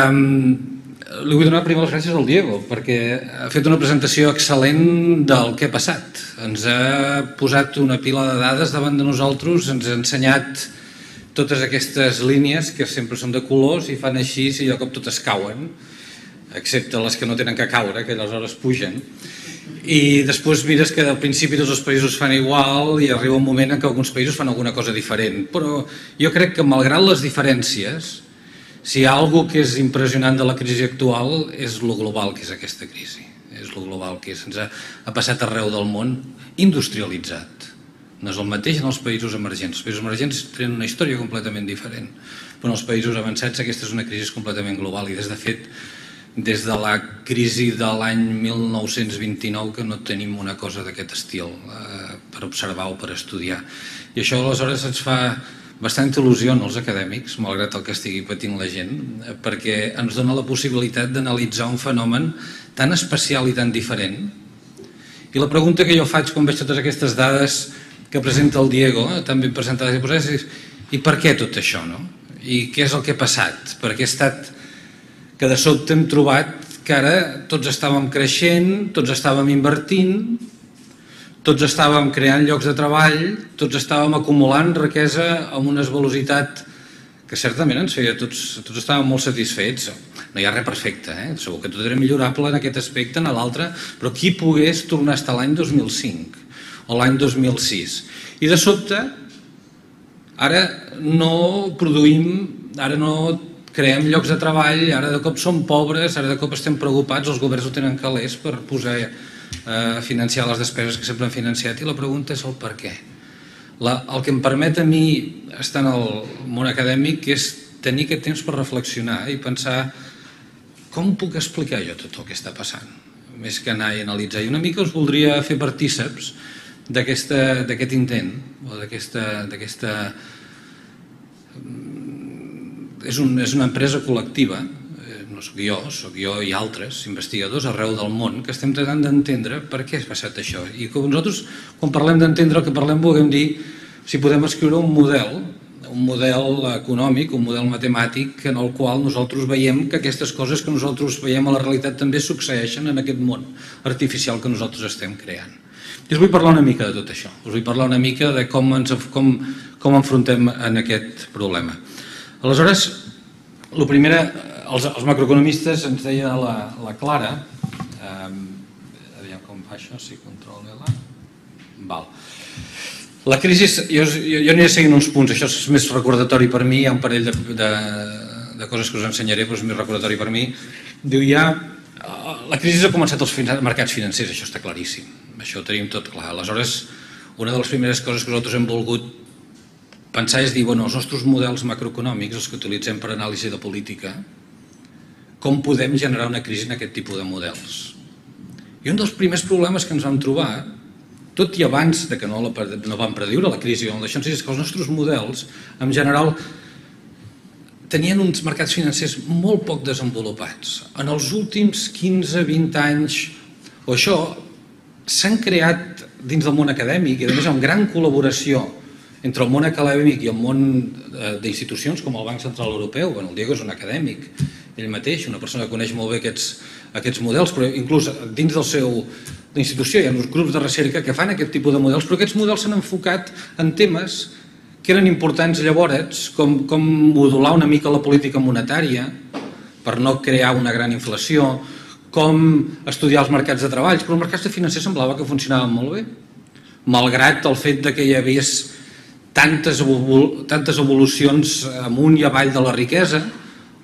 Li vull donar primer les gràcies al Diego, perquè ha fet una presentació excel·lent del que ha passat. Ens ha posat una pila de dades davant de nosaltres, ens ha ensenyat totes aquestes línies que sempre són de colors i fan així i de cop totes cauen, excepte les que no tenen que caure, que aleshores pugen. I després mires que al principi tots els països fan igual i arriba un moment en què alguns països fan alguna cosa diferent. Però jo crec que malgrat les diferències, si hi ha alguna cosa que és impressionant de la crisi actual és lo global que és aquesta crisi. És lo global que és. Ens ha passat arreu del món industrialitzat. No és el mateix en els països emergents. Els països emergents tenen una història completament diferent. Però en els països avançats aquesta és una crisi completament global i de fet des de la crisi de l'any 1929 que no tenim una cosa d'aquest estil per observar o per estudiar. I això aleshores ens fa bastanta il·lusió als acadèmics, malgrat el que estigui patint la gent, perquè ens dona la possibilitat d'analitzar un fenomen tan especial i tan diferent. I la pregunta que jo faig quan veig totes aquestes dades que presenta el Diego, tan ben presentades i posades, és i per què tot això? I què és el que ha passat? Perquè ha estat que de sobte hem trobat que ara tots estàvem creixent, tots estàvem invertint, tots estàvem creant llocs de treball, tots estàvem acumulant riquesa amb una velocitat que certament ens feia, tots estàvem molt satisfets. No hi ha res perfecte, segur que tot era millorable en aquest aspecte, en l'altre, però qui pogués tornar a estar l'any 2005 o l'any 2006. I de sobte, ara no produïm, ara no creem llocs de treball, ara de cop som pobres, ara de cop estem preocupats, els governs ho tenen calés per posar a financiar les despeses que sempre han financiat i la pregunta és el per què. El que em permet a mi estar en el món acadèmic és tenir aquest temps per reflexionar i pensar com puc explicar jo tot el que està passant, més que anar i analitzar. I una mica us voldria fer partíceps d'aquest intent o d'aquesta... És una empresa col·lectiva, no soc jo i altres investigadors arreu del món que estem tratant d'entendre per què ha passat això. I que nosaltres, quan parlem d'entendre el que parlem, volem dir si podem escriure un model econòmic, un model matemàtic en el qual nosaltres veiem que aquestes coses que nosaltres veiem a la realitat també succeeixen en aquest món artificial que nosaltres estem creant. I us vull parlar una mica de tot això, us vull parlar una mica de com enfrontem en aquest problema. Aleshores, el primer, els macroeconomistes ens deia la Clara, aviam com fa això, si control L. Val. La crisi, jo aniré seguint uns punts, això és més recordatori per mi, hi ha un parell de coses que us ensenyaré, però és més recordatori per mi. Diu, la crisi ha començat als mercats financers, això està claríssim, això ho tenim tot clar. Aleshores, una de les primeres coses que nosaltres hem volgut pensar és dir, els nostres models macroeconòmics, els que utilitzem per anàlisi de política, com podem generar una crisi en aquest tipus de models? I un dels primers problemes que ens vam trobar, tot i abans que no vam prediure la crisi, és que els nostres models, en general, tenien uns mercats financers molt poc desenvolupats. En els últims 15-20 anys, o això, s'han creat dins del món acadèmic i a més amb gran col·laboració entre el món acadèmic i el món d'institucions com el Banc Central Europeu. El Diego és un acadèmic, ell mateix, una persona que coneix molt bé aquests models, però inclús dins de la seva institució hi ha uns grups de recerca que fan aquest tipus de models, però aquests models s'han enfocat en temes que eren importants llavors, com modular una mica la política monetària per no crear una gran inflació, com estudiar els mercats de treball, però els mercats financers semblava que funcionaven molt bé, malgrat el fet que hi havia tantes evolucions amunt i avall de la riquesa,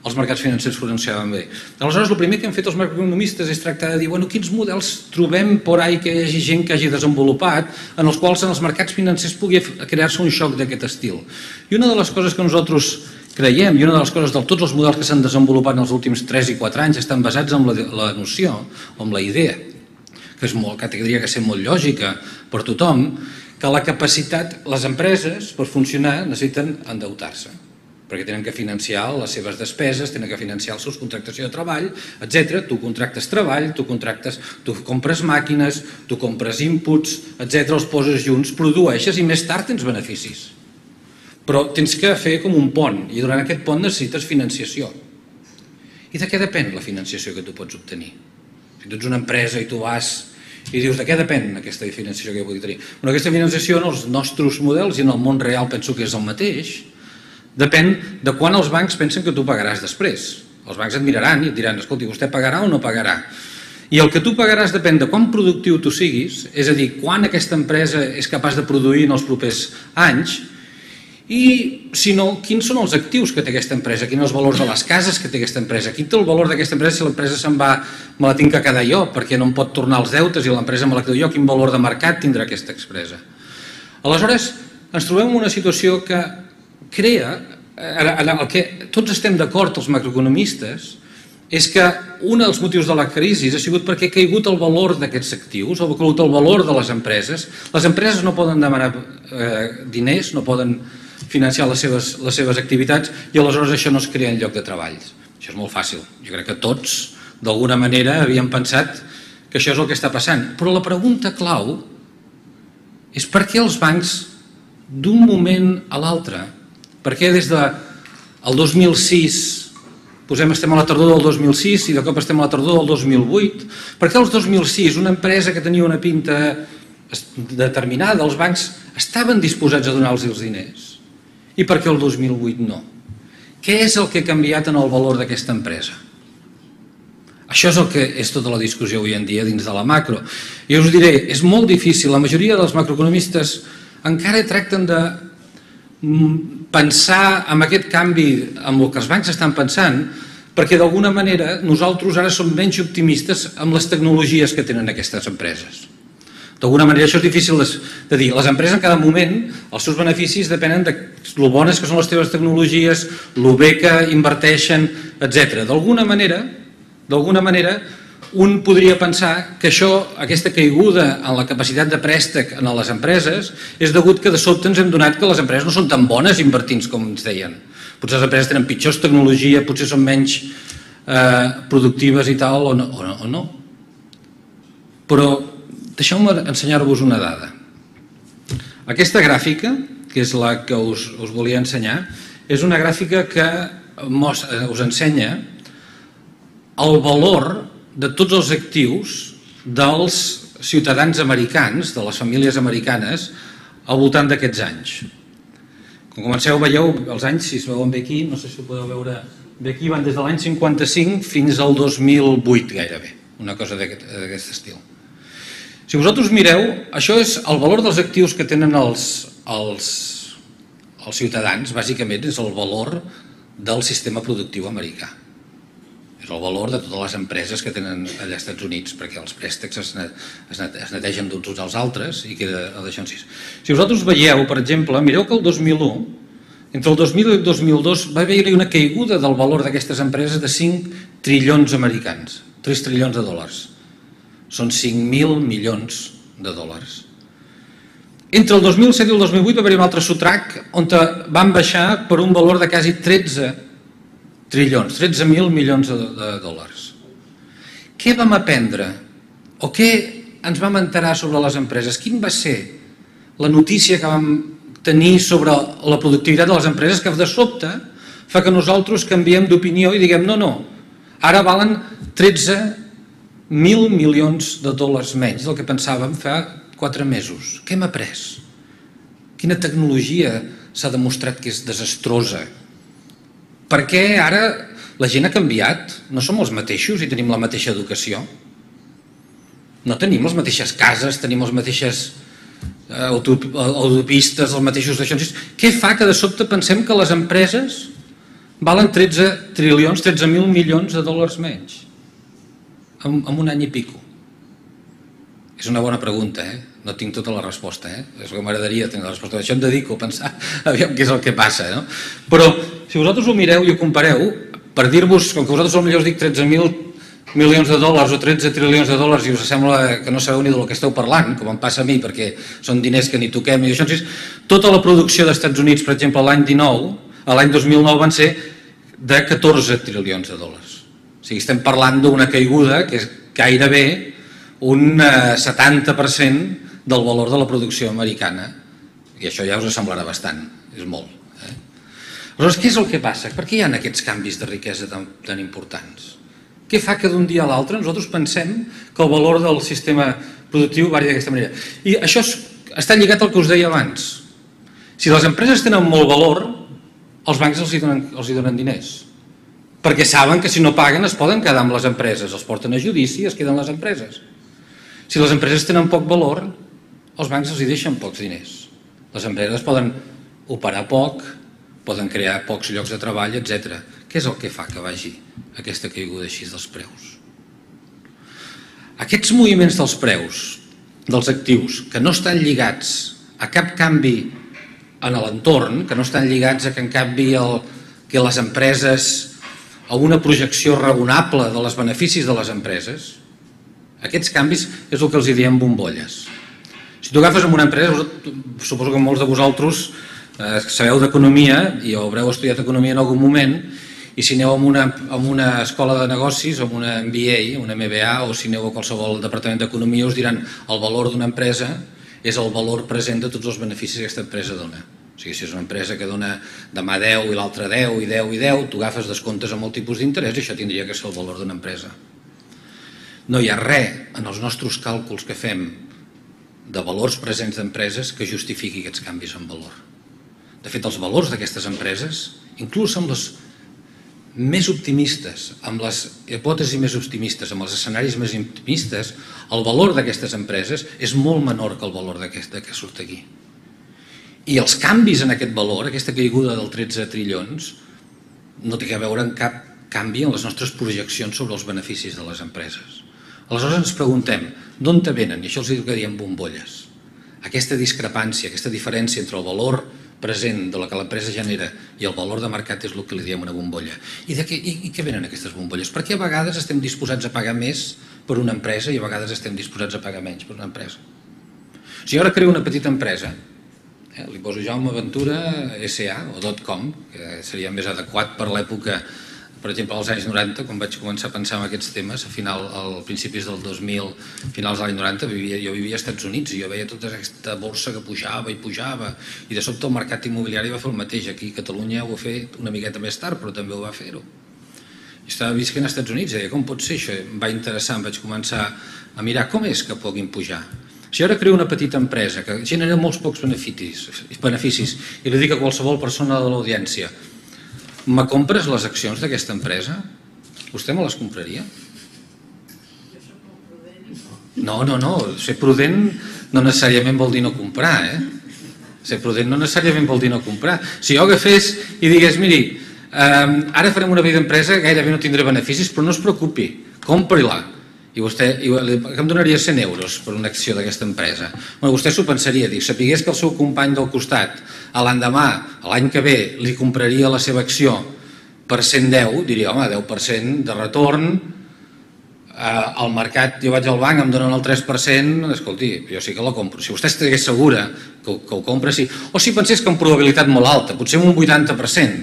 els mercats financers funcionaven bé. Aleshores, el primer que han fet els macroeconomistes és tractar de dir quins models trobem por ahí que hi hagi gent que hagi desenvolupat en els quals en els mercats financers pugui crear-se un xoc d'aquest estil. I una de les coses que nosaltres creiem, i una de les coses de tots els models que s'han desenvolupat en els últims 3 i 4 anys estan basats en la noció, o en la idea, que hauria de ser molt lògica per tothom, que la capacitat, les empreses, per funcionar, necessiten endeutar-se, perquè tenen que financiar les seves despeses, tenen que financiar els seus contractació de treball, etc. Tu contractes treball, tu compres màquines, tu compres inputs, etc. Els poses junts, produeixes i més tard tens beneficis. Però tens que fer com un pont, i durant aquest pont necessites financiació. I de què depèn la financiació que tu pots obtenir? Si tu ets una empresa i tu vas i dius de què depèn aquesta financiació que jo vull tenir? Bueno, aquesta financiació en els nostres models i en el món real penso que és el mateix. Depèn de quan els bancs pensen que tu pagaràs després. Els bancs et miraran i et diran, escolti, vostè pagarà o no pagarà? I el que tu pagaràs depèn de quan productiu tu siguis, és a dir, quan aquesta empresa és capaç de produir en els propers anys i, si no, quins són els actius que té aquesta empresa, quins són els valors de les cases que té aquesta empresa, quin té el valor d'aquesta empresa si l'empresa se'n va, me la tinc que quedar jo perquè no em pot tornar els deutes i l'empresa me la quedo jo, quin valor de mercat tindrà aquesta empresa. Aleshores, ens trobem en una situació que crea, en el que tots estem d'acord els macroeconomistes, és que un dels motius de la crisi ha sigut perquè ha caigut el valor d'aquests actius, ha caigut el valor de les empreses. Les empreses no poden demanar diners, no poden financiar les seves activitats i aleshores això no es crea en lloc de treball. Això és molt fàcil. Jo crec que tots, d'alguna manera, havíem pensat que això és el que està passant. Però la pregunta clau és per què els bancs, d'un moment a l'altre, per què des del 2006, estem a la tardor del 2006 i de cop estem a la tardor del 2008, per què el 2006 una empresa que tenia una pinta determinada, els bancs estaven disposats a donar-los els diners? I per què el 2008 no? Què és el que ha canviat en el valor d'aquesta empresa? Això és el que és tota la discussió avui en dia dins de la macro. I us diré, és molt difícil, la majoria dels macroeconomistes encara tracten de pensar en aquest canvi amb el que els bancs estan pensant, perquè d'alguna manera nosaltres ara som menys optimistes amb les tecnologies que tenen aquestes empreses. D'alguna manera això és difícil de dir. Les empreses en cada moment, els seus beneficis depenen de lo bones que són les teves tecnologies, lo bé que inverteixen, etc. D'alguna manera, un podria pensar que aquesta caiguda en la capacitat de préstec en les empreses és degut que de sobte ens hem donat que les empreses no són tan bones invertint com ens deien. Potser les empreses tenen pitjors tecnologia, potser són menys productives i tal, o no. Però deixeu-me ensenyar-vos una dada. Aquesta gràfica, que és la que us volia ensenyar, és una gràfica que us ensenya el valor de tots els actius dels ciutadans americans, de les famílies americanes, al voltant d'aquests anys. Com comenceu, veieu els anys, si es veuen bé aquí, no sé si ho podeu veure bé aquí, van des de l'any 55 fins al 2008 gairebé, una cosa d'aquest estil. Si vosaltres mireu, això és el valor dels actius que tenen els ciutadans, bàsicament és el valor del sistema productiu americà. És el valor de totes les empreses que tenen allà als Estats Units, perquè els préstecs es netegen d'uns als altres i queda això en sis. Si vosaltres veieu, per exemple, mireu que el 2001, entre el 2000 i el 2002 va haver-hi una caiguda del valor d'aquestes empreses de 5 trilions americans, 3 trilions de dòlars. Són 5.000 milions de dòlars. Entre el 2007 i el 2008 va haver-hi un altre sotrac on van baixar per un valor de quasi 13 trilions, 13.000 milions de dòlars. Què vam aprendre? O què ens vam enterar sobre les empreses? Quin va ser la notícia que vam tenir sobre la productivitat de les empreses que de sobte fa que nosaltres canviem d'opinió i diguem no, ara valen 13.000 milions de dòlars menys del que pensàvem fa 4 mesos. Què hem après? Quina tecnologia s'ha demostrat que és desastrosa? Per què ara la gent ha canviat? No som els mateixos i tenim la mateixa educació? No tenim les mateixes cases, tenim les mateixes autopistes, els mateixos d'això. Què fa que de sobte pensem que les empreses valen 13 trilions, 13.000 milions de dòlars menys? En un any i pico. És una bona pregunta, no tinc tota la resposta, és el que m'agradaria tenir la resposta. Això em dedico a pensar, aviam què és el que passa. Però si vosaltres ho mireu i ho compareu, per dir-vos, com que vosaltres potser us dic 13.000 milions de dòlars o 13 trilions de dòlars i us sembla que no sabeu ni del que esteu parlant, com em passa a mi, perquè són diners que ni toquem, i això, tota la producció dels Estats Units, per exemple, l'any 2009 van ser de 14 trilions de dòlars. O sigui, estem parlant d'una caiguda que és gairebé un 70% del valor de la producció americana. I això ja us semblarà bastant, és molt. Aleshores, què és el que passa? Per què hi ha aquests canvis de riquesa tan importants? Què fa que d'un dia a l'altre nosaltres pensem que el valor del sistema productiu varia d'aquesta manera? I això està lligat al que us deia abans. Si les empreses tenen molt valor, els bancs els hi donen diners. Perquè saben que si no paguen es poden quedar amb les empreses, els porten a judici i es queden les empreses. Si les empreses tenen poc valor, els bancs els hi deixen pocs diners. Les empreses poden operar poc, poden crear pocs llocs de treball, etc. Què és el que fa que vagi aquesta caiguda així dels preus? Aquests moviments dels preus, dels actius, que no estan lligats a cap canvi en l'entorn, que no estan lligats a que en canvi que les empreses, a una projecció raonable dels beneficis de les empreses, aquests canvis és el que els diem bombolles. Si tu agafes en una empresa, suposo que molts de vosaltres sabeu d'economia i haureu estudiat economia en algun moment, i si aneu a una escola de negocis, a una MBA, una MBA, o si aneu a qualsevol departament d'economia, us diran el valor d'una empresa és el valor present de tots els beneficis que aquesta empresa dona. O sigui, si és una empresa que dona demà 10 i l'altra 10 i 10 i 10, tu agafes descomptes amb el tipus d'interès i això tindria que ser el valor d'una empresa. No hi ha res en els nostres càlculs que fem de valors presents d'empreses que justifiqui aquests canvis en valor. De fet, els valors d'aquestes empreses, inclús amb les més optimistes, amb les hipòtesis més optimistes, amb els escenaris més optimistes, el valor d'aquestes empreses és molt menor que el valor que surt aquí. I els canvis en aquest valor, aquesta caiguda del 13 trilions, no té a veure amb cap canvi en les nostres projeccions sobre els beneficis de les empreses. Aleshores ens preguntem, d'on te venen? I això els diem bombolles. Aquesta discrepància, aquesta diferència entre el valor present de la que l'empresa genera i el valor de mercat és el que li diem una bombolla. I què venen aquestes bombolles? Perquè a vegades estem disposats a pagar més per una empresa i a vegades estem disposats a pagar menys per una empresa. Si jo ara creo una petita empresa, li poso Jaume Ventura S.A. o .com, que seria més adequat per l'època, per exemple, als anys 90, quan vaig començar a pensar en aquests temes, al principis del 2000, finals de l'any 90, jo vivia als Estats Units i jo veia tota aquesta borsa que pujava i pujava, i de sobte el mercat immobiliari va fer el mateix. Aquí a Catalunya ho va fer una miqueta més tard, però també ho va fer-ho. Jo estava visquent als Estats Units i deia, com pot ser això? Em va interessar, em vaig començar a mirar com és que puguin pujar. Si ara creo una petita empresa que genera molts pocs beneficis i li dic a qualsevol persona de l'audiència, me compres les accions d'aquesta empresa? Vostè me les compraria? No, ser prudent no necessàriament vol dir no comprar, Ser prudent no necessàriament vol dir no comprar. Si jo agafés i digués, miri, ara farem una petita empresa, gairebé no tindré beneficis, però no es preocupi, compri-la. I vostè em donaria 100 euros per una acció d'aquesta empresa. Vostè s'ho pensaria, sapigués que el seu company del costat l'endemà, l'any que ve, li compraria la seva acció per 110, diria, home, 10% de retorn, al mercat jo vaig al banc, em donen el 3%, escolti, jo sí que la compro. Si vostè estigués segura que ho compra, sí. O si pensés que amb probabilitat molt alta, potser un 80%,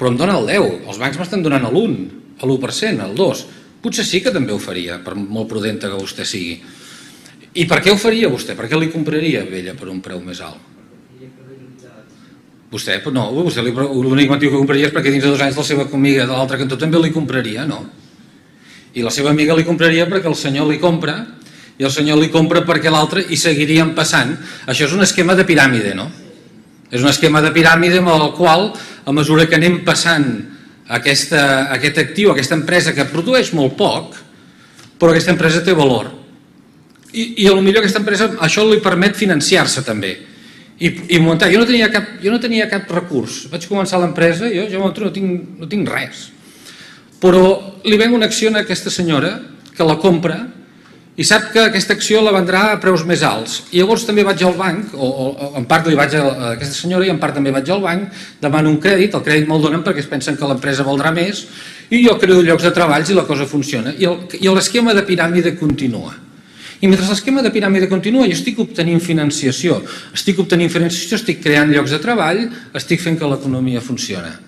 però em dona el 10%, els bancs m'estan donant l'1%, el 2%, potser sí que també ho faria, per molt prudenta que vostè sigui. I per què ho faria vostè? Per què li compraria a ella per un preu més alt? Vostè, no, l'únic motiu que compraria és perquè dins de 2 anys la seva amiga de l'altre cantó també li compraria, no? I la seva amiga li compraria perquè el senyor li compra i el senyor li compra perquè l'altre i seguirien passant. Això és un esquema de piràmide, no? És un esquema de piràmide amb el qual, a mesura que anem passant aquest actiu, aquesta empresa que produeix molt poc, però aquesta empresa té valor. I potser aquesta empresa, això li permet financiar-se també. I muntar. Jo no tenia cap recurs. Vaig començar l'empresa, jo no tinc res. Però li ven una acció a aquesta senyora que la compra i sap que aquesta acció la vendrà a preus més alts. I llavors també vaig al banc, o en part li vaig a aquesta senyora i en part també vaig al banc, demano un crèdit, el crèdit me'l donen perquè es pensen que l'empresa valdrà més, i jo creo llocs de treballs i la cosa funciona. I l'esquema de piràmide continua. I mentre l'esquema de piràmide continua, jo estic obtenint financiació, estic creant llocs de treball, estic fent que l'economia funcioni.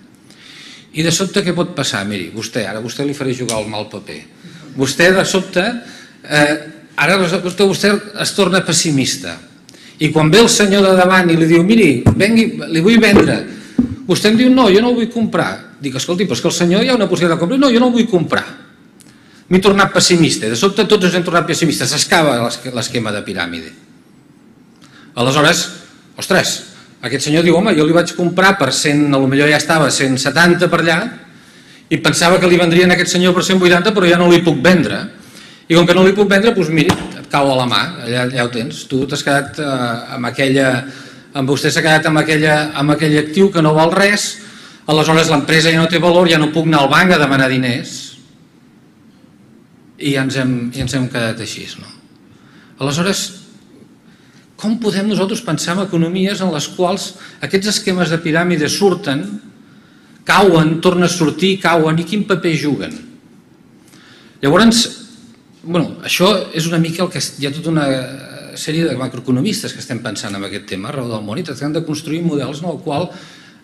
I de sobte què pot passar? Miri, ara vostè li faré jugar el mal paper. Vostè de sobte ara vostè es torna pessimista i quan ve el senyor de davant i li diu, miri, li vull vendre Vostè em diu, no, jo no el vull comprar. Dic, escolti, però és que el senyor hi ha una possibilitat de comprar. No, jo no el vull comprar. M'he tornat pessimista. De sobte tots ens hem tornat pessimistes. S'acaba l'esquema de piràmide. Aleshores, ostres, aquest senyor diu, home, jo li vaig comprar per 100, potser ja estava a 170 per allà, i pensava que li vendrien a aquest senyor per 180, però ja no li puc vendre. I com que no li puc vendre, doncs miri, et cau a la mà, allà ho tens. Tu t'has quedat amb aquella... Vostè s'ha quedat amb aquell actiu que no val res, aleshores l'empresa ja no té valor, ja no puc anar al banc a demanar diners. I ens hem quedat així, no? Aleshores, com podem nosaltres pensar en economies en les quals aquests esquemes de piràmide surten, cauen, tornen a sortir, cauen, i quin paper juguen? Llavors, això és una mica el que hi ha tota una sèrie de macroeconomistes que estem pensant en aquest tema arreu del món i tractant de construir models en el qual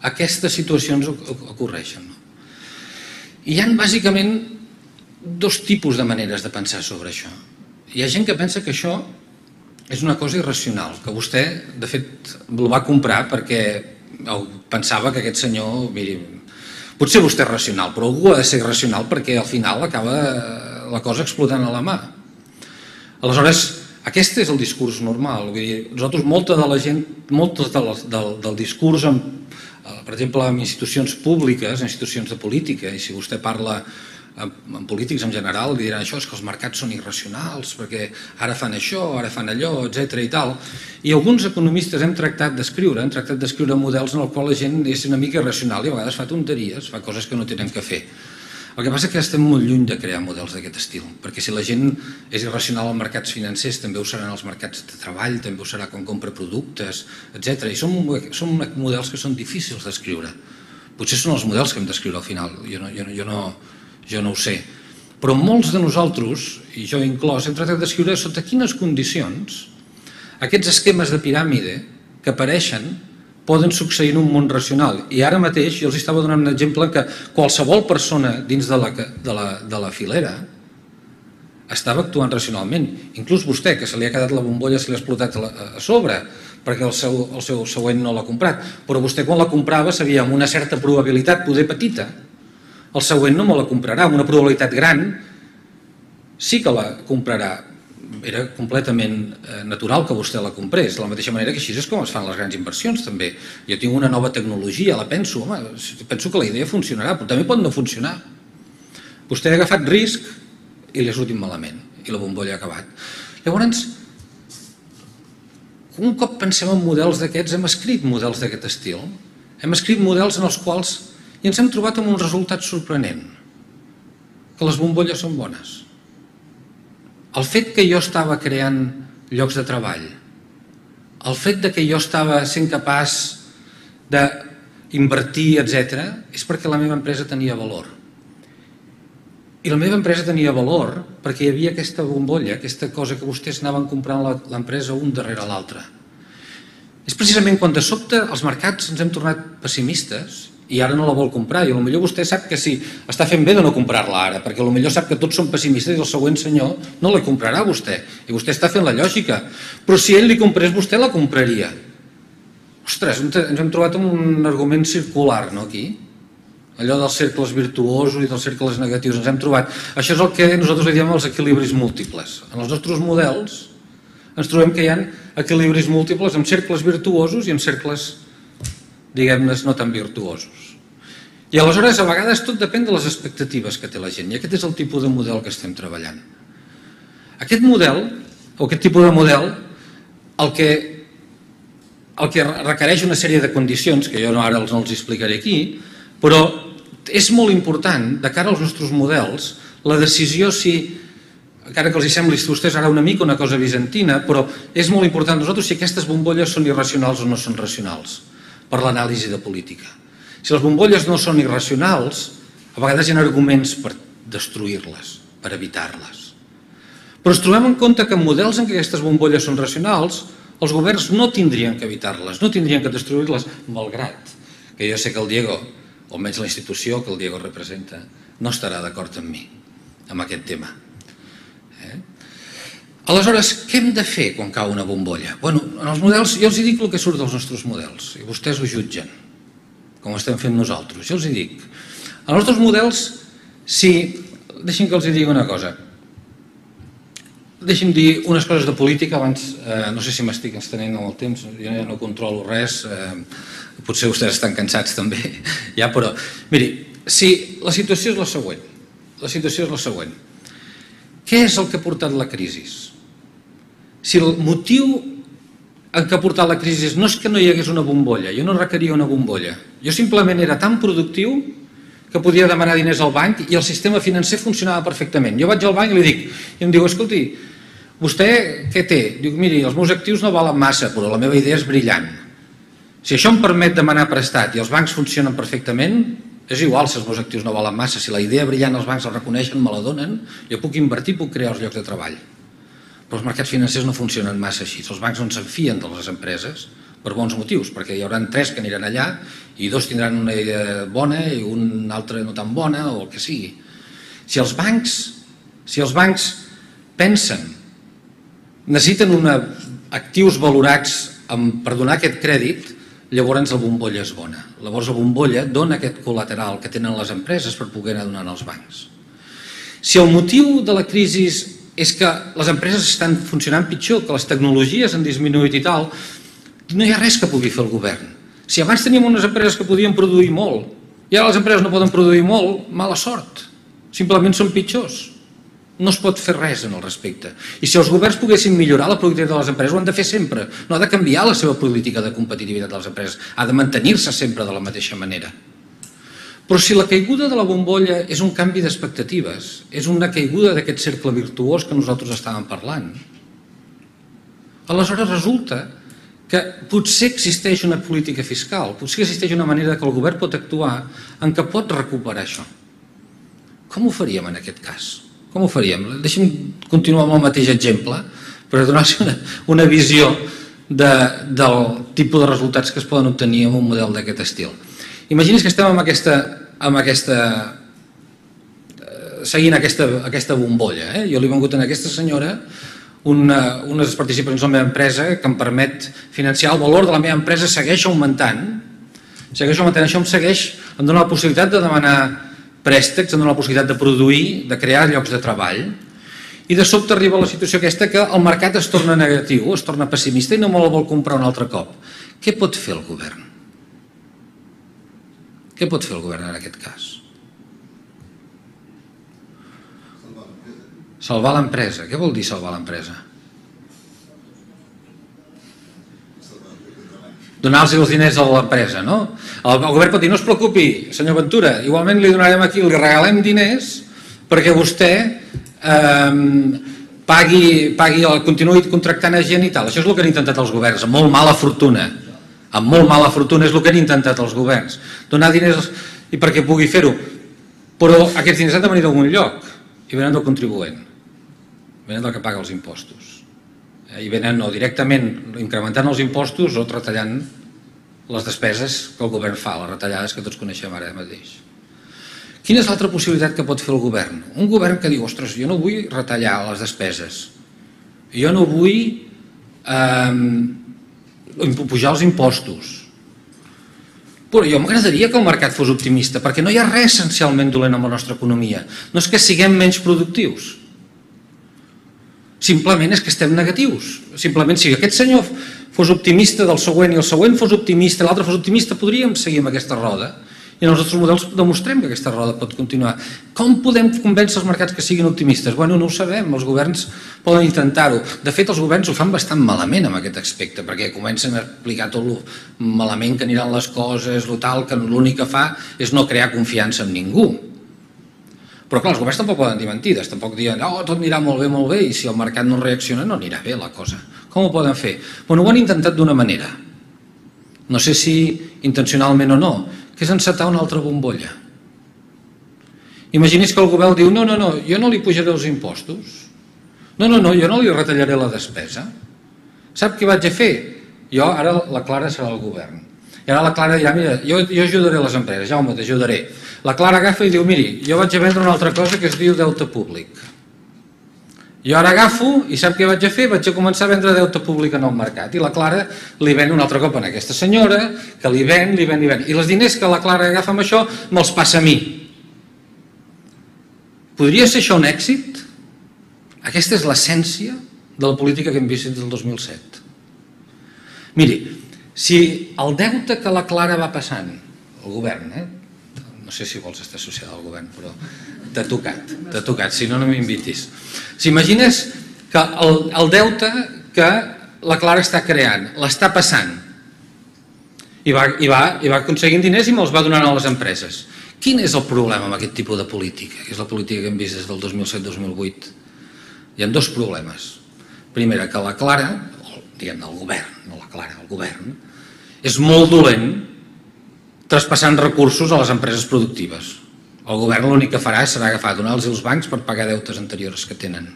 aquestes situacions ocorreixen. Hi ha bàsicament dos tipus de maneres de pensar sobre això. Hi ha gent que pensa que això és una cosa irracional, que vostè, de fet, el va comprar perquè pensava que aquest senyor, miri, potser vostè és racional, però algú ha de ser racional perquè al final acaba la cosa explotant a la mà. Aleshores, aquest és el discurs normal. Vull dir, nosaltres, molta de la gent, molt del discurs, per exemple, en institucions públiques, en institucions de política, i si vostè parla amb polítics en general, diran això, és que els mercats són irracionals, perquè ara fan això, ara fan allò, etc. i tal. I alguns economistes hem tractat d'escriure models en el qual la gent és una mica irracional i a vegades fa tonteries, fa coses que no tenen que fer. El que passa és que estem molt lluny de crear models d'aquest estil, perquè si la gent és irracional als mercats financers, també ho seran als mercats de treball, també ho serà quan compra productes, etc. I són models que són difícils d'escriure. Potser són els models que hem d'escriure al final, jo no ho sé. Però molts de nosaltres, i jo inclòs, hem tractat d'escriure sota quines condicions aquests esquemes de piràmide que apareixen poden succeir en un món racional. I ara mateix jo els estava donant un exemple que qualsevol persona dins de la filera estava actuant racionalment. Inclús vostè, que se li ha quedat la bombolla, se li ha explotat a sobre, perquè el seu següent no l'ha comprat. Però vostè quan la comprava sabia amb una certa probabilitat, poder petita, el següent no me la comprarà, amb una probabilitat gran sí que la comprarà. Era completament natural que vostè la comprés, de la mateixa manera que així és com es fan les grans inversions també. Jo tinc una nova tecnologia, la penso, penso que la idea funcionarà, però també pot no funcionar. Vostè ha agafat risc i li ha sortit malament, i la bombolla ha acabat. Llavors, un cop pensem en models d'aquests, hem escrit models d'aquest estil, hem escrit models en els quals i ens hem trobat amb un resultat sorprenent, que les bombolles són bones. El fet que jo estava creant llocs de treball, el fet que jo estava sent capaç d'invertir, etc., és perquè la meva empresa tenia valor. I la meva empresa tenia valor perquè hi havia aquesta bombolla, aquesta cosa que vostès anaven comprant l'empresa un darrere l'altre. És precisament quan de sobte els mercats ens hem tornat pessimistes i ara no la vol comprar, i potser vostè sap que sí, està fent bé de no comprar-la ara, perquè potser sap que tots són pessimistes i el següent senyor no la comprarà vostè, i vostè està fent la lògica, però si ell li comprés vostè la compraria. Ostres, ens hem trobat amb un argument circular, no, aquí? Allò dels cercles virtuosos i dels cercles negatius, ens hem trobat. Això és el que nosaltres li diem els equilibris múltiples. En els nostres models ens trobem que hi ha equilibris múltiples amb cercles virtuosos i amb cercles, diguem-ne, no tan virtuosos. I aleshores, a vegades, tot depèn de les expectatives que té la gent, i aquest és el tipus de model que estem treballant. Aquest model, o aquest tipus de model, el que requereix una sèrie de condicions, que jo ara no els explicaré aquí, però és molt important, de cara als nostres models, la decisió si, encara que els sembli a vostès ara una mica una cosa bizantina, però és molt important nosaltres si aquestes bombolles són irracionals o no són racionals, per l'anàlisi de política. Si les bombolles no són irracionals, a vegades hi ha arguments per destruir-les, per evitar-les. Però ens trobem en compte que en models en què aquestes bombolles són racionals, els governs no tindrien que evitar-les, no tindrien que destruir-les, malgrat que jo sé que el Diego, o almenys la institució que el Diego representa, no estarà d'acord amb mi, amb aquest tema. Aleshores, què hem de fer quan cau una bombolla? Bueno, en els models, jo els dic el que surt dels nostres models, i vostès ho jutgen, com estem fent nosaltres. Jo els hi dic, els nostres models, deixin que els hi digui una cosa. Deixi'm dir unes coses de política abans, no sé si m'estic estenent amb el temps, jo ja no controlo res, potser vostès estan cansats també, ja, però miri, si la situació és la següent, què és el que ha portat la crisi? Si el motiu en què ha portat la crisi no és que no hi hagués una bombolla, jo no requeria una bombolla, jo simplement era tan productiu que podia demanar diners al banc i el sistema financer funcionava perfectament. Jo vaig al banc i li dic, i em diu, escolti, vostè què té? Dic, miri, els meus actius no valen massa, però la meva idea és brillant. Si això em permet demanar prestat i els bancs funcionen perfectament, és igual si els meus actius no valen massa, si la idea brillant els bancs la reconeixen, me la donen, jo puc invertir, puc crear els llocs de treball. Però els mercats financers no funcionen massa així, els bancs no se'n fien de les empreses per bons motius, perquè hi haurà 3 que aniran allà i 2 tindran una idea bona i un altre no tan bona o el que sigui. Si els bancs pensen, necessiten actius valorats per donar aquest crèdit, llavors la bombolla és bona. Llavors la bombolla dona aquest col·lateral que tenen les empreses per poder anar donant als bancs. Si el motiu de la crisi és que les empreses estan funcionant pitjor, que les tecnologies han disminuït i tal, no hi ha res que pugui fer el govern. Si abans teníem unes empreses que podien produir molt i ara les empreses no poden produir molt, mala sort. Simplement són pitjors. No es pot fer res en el respecte. I si els governs poguessin millorar la productivitat de les empreses, ho han de fer sempre. No ha de canviar la seva política de competitivitat de les empreses. Ha de mantenir-se sempre de la mateixa manera. Però si la caiguda de la bombolla és un canvi d'expectatives, és una caiguda d'aquest cercle virtuós que nosaltres estàvem parlant, aleshores resulta que potser existeix una política fiscal, potser existeix una manera que el govern pot actuar en què pot recuperar això. Com ho faríem en aquest cas? Com ho faríem? Deixa'm continuar amb el mateix exemple per donar-se una visió del tipus de resultats que es poden obtenir amb un model d'aquest estil. Imagini's que estem seguint aquesta bombolla. Jo li he vengut a aquesta senyora unes participacions de la meva empresa que em permet financiar el valor de la meva empresa, segueix augmentant. Això em dona la possibilitat de demanar préstecs, em dona la possibilitat de produir, de crear llocs de treball, i de sobte arriba la situació aquesta que el mercat es torna negatiu, es torna pessimista i no me la vol comprar un altre cop. Què pot fer el govern? Què pot fer el govern en aquest cas? Salvar l'empresa. Què vol dir salvar l'empresa? Donar-los els diners a l'empresa, no? El govern pot dir, no es preocupi, senyor Ventura, igualment li donarem aquí, li regalem diners perquè vostè continuï contractant gent i tal. Això és el que han intentat els governs, amb molt mala fortuna. Amb molt mala fortuna és el que han intentat els governs. Donar diners i perquè pugui fer-ho. Però aquests diners han de venir d'algun lloc i venen del contribuent. Venen del que paga els impostos. I venen o directament incrementant els impostos o retallant les despeses que el govern fa, les retallades que tots coneixem ara mateix. Quina és l'altra possibilitat que pot fer el govern? Un govern que diu, ostres, jo no vull retallar les despeses, jo no vull pujar els impostos, però jo m'agradaria que el mercat fos optimista, perquè no hi ha res essencialment dolent amb la nostra economia. No és que siguem menys productius, simplement és que estem negatius. Simplement, si aquest senyor fos optimista del següent i el següent fos optimista i l'altre fos optimista, podríem seguir amb aquesta roda. I en els nostres models demostrem que aquesta roda pot continuar. Com podem convèncer els mercats que siguin optimistes? Bueno, no ho sabem, els governs poden intentar-ho. De fet, els governs ho fan bastant malament en aquest aspecte, perquè comencen a explicar tot el malament que aniran les coses, que l'únic que fa és no crear confiança en ningú. Però clar, els governs tampoc poden dir mentides, tampoc diuen tot anirà molt bé, i si el mercat no reacciona no anirà bé la cosa. Com ho poden fer? Bueno, ho han intentat d'una manera, no sé si intencionalment o no, que és encetar una altra bombolla. Imagini's que el govern diu no, jo no li pujaré els impostos, no, jo no li retallaré la despesa. Sap què vaig a fer? Jo, ara la Clara serà el govern. I ara la Clara dirà, mira, jo ajudaré les empreses, Jaume, t'ajudaré. La Clara agafa i diu, miri, jo vaig a vendre una altra cosa que es diu deute públic. Jo ara agafo i sap què vaig a fer? Vaig a començar a vendre deute públic en el mercat i la Clara li ven un altre cop a aquesta senyora que li ven. I els diners que la Clara agafa amb això me'ls passa a mi. Podria ser això un èxit? Aquesta és l'essència de la política que hem vist des del 2007. Miri, si el deute que la Clara va passant, el govern, no sé si vols estar associada al govern, però t'ha tocat, si no, no m'invitis. S'imagines que el deute que la Clara està creant, l'està passant, i va aconseguint diners i me'ls va donant a les empreses. Quin és el problema amb aquest tipus de política, que és la política que hem vist des del 2007-2008? Hi ha dos problemes. Primera, que la Clara, diguem-ne el govern, no la Clara, el govern, és molt dolent traspassant recursos a les empreses productives. El govern l'únic que farà serà agafar, donar-los als bancs per pagar deutes anteriors que tenen.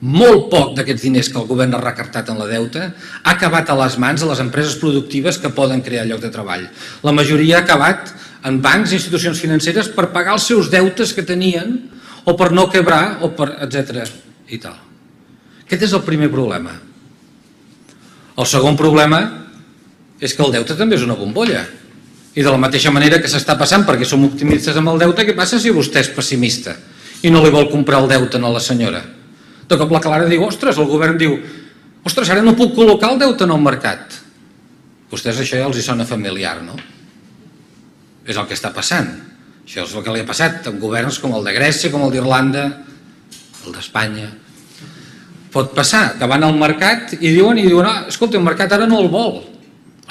Molt poc d'aquests diners que el govern ha recartat en la deuta ha acabat a les mans de les empreses productives que poden crear lloc de treball. La majoria ha acabat en bancs i institucions financeres per pagar els seus deutes que tenien o per no quebrar, o per etc. i tal. Aquest és el primer problema. El segon problema és que el deute també és una bombolla. I de la mateixa manera que s'està passant perquè som optimistes amb el deute, què passa si vostè és pessimista i no li vol comprar el deute a la senyora? De cop la Clara diu, ostres, el govern diu, ostres, ara no puc col·locar el deute en el mercat. Vostès això ja els hi sona familiar, no? És el que està passant. Això és el que li ha passat amb governs com el de Grècia, com el d'Irlanda, el d'Espanya. Pot passar que van al mercat i diuen, escolta, el mercat ara no el vol.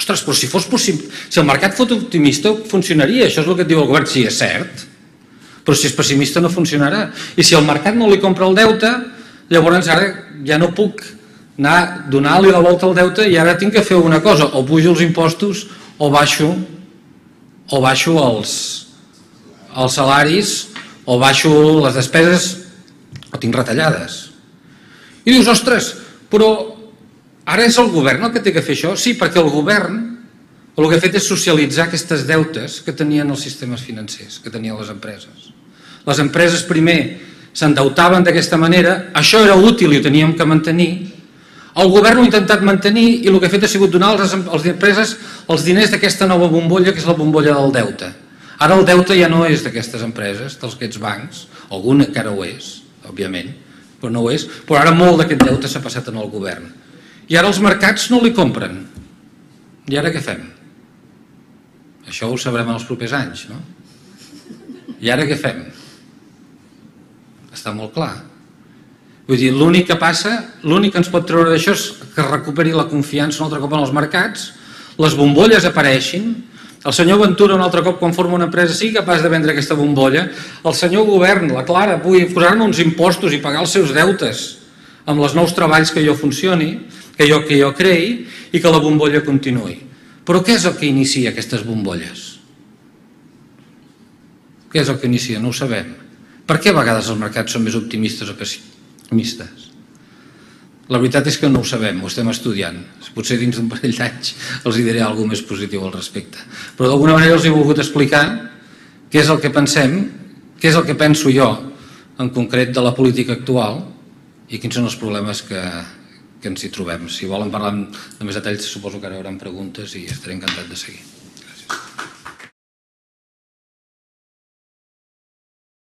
Ostres, però si fos possible, si el mercat fos optimista funcionaria, això és el que et diu el govern, sí, és cert, però si és pessimista no funcionarà. I si el mercat no li compra el deute, llavors ara ja no puc anar a donar-li la volta al deute i ara tinc que fer una cosa, o pujo els impostos o baixo els salaris o baixo les despeses o tinc retallades. I dius, ostres, però ara és el govern el que té que fer això? Sí, perquè el govern el que ha fet és socialitzar aquestes deutes que tenien els sistemes financers, que tenien les empreses. Les empreses primer s'endeutaven d'aquesta manera, això era útil i ho teníem que mantenir. El govern ho ha intentat mantenir i el que ha fet ha sigut donar a les empreses els diners d'aquesta nova bombolla, que és la bombolla del deute. Ara el deute ja no és d'aquestes empreses, d'aquests bancs, algun encara ho és, òbviament, però no ho és, però ara molt d'aquest deute s'ha passat en el govern. I ara els mercats no li compren. I ara què fem? Això ho sabrem en els propers anys, no? I ara què fem? Està molt clar. Vull dir, l'únic que passa, l'únic que ens pot treure d'això és que recuperi la confiança un altre cop en els mercats, les bombolles apareixin, el senyor Ventura un altre cop quan forma una empresa sigui capaç de vendre aquesta bombolla, el senyor govern, la Clara, pugui posar-ne uns impostos i pagar els seus deutes amb els nous treballs que allò funcioni, que jo creï i que la bombolla continuï. Però què és el que inicia aquestes bombolles? Què és el que inicia? No ho sabem. Per què a vegades els mercats són més optimistes o pessimistes? La veritat és que no ho sabem, ho estem estudiant. Potser dins d'un parell d'anys els diré alguna cosa més positiu al respecte. Però d'alguna manera els he volgut explicar què és el que pensem, què és el que penso jo en concret de la política actual i quins són els problemes que ens hi trobem. Si volen parlar de més detalls, suposo que ara hi haurà preguntes i estaré encantat de seguir.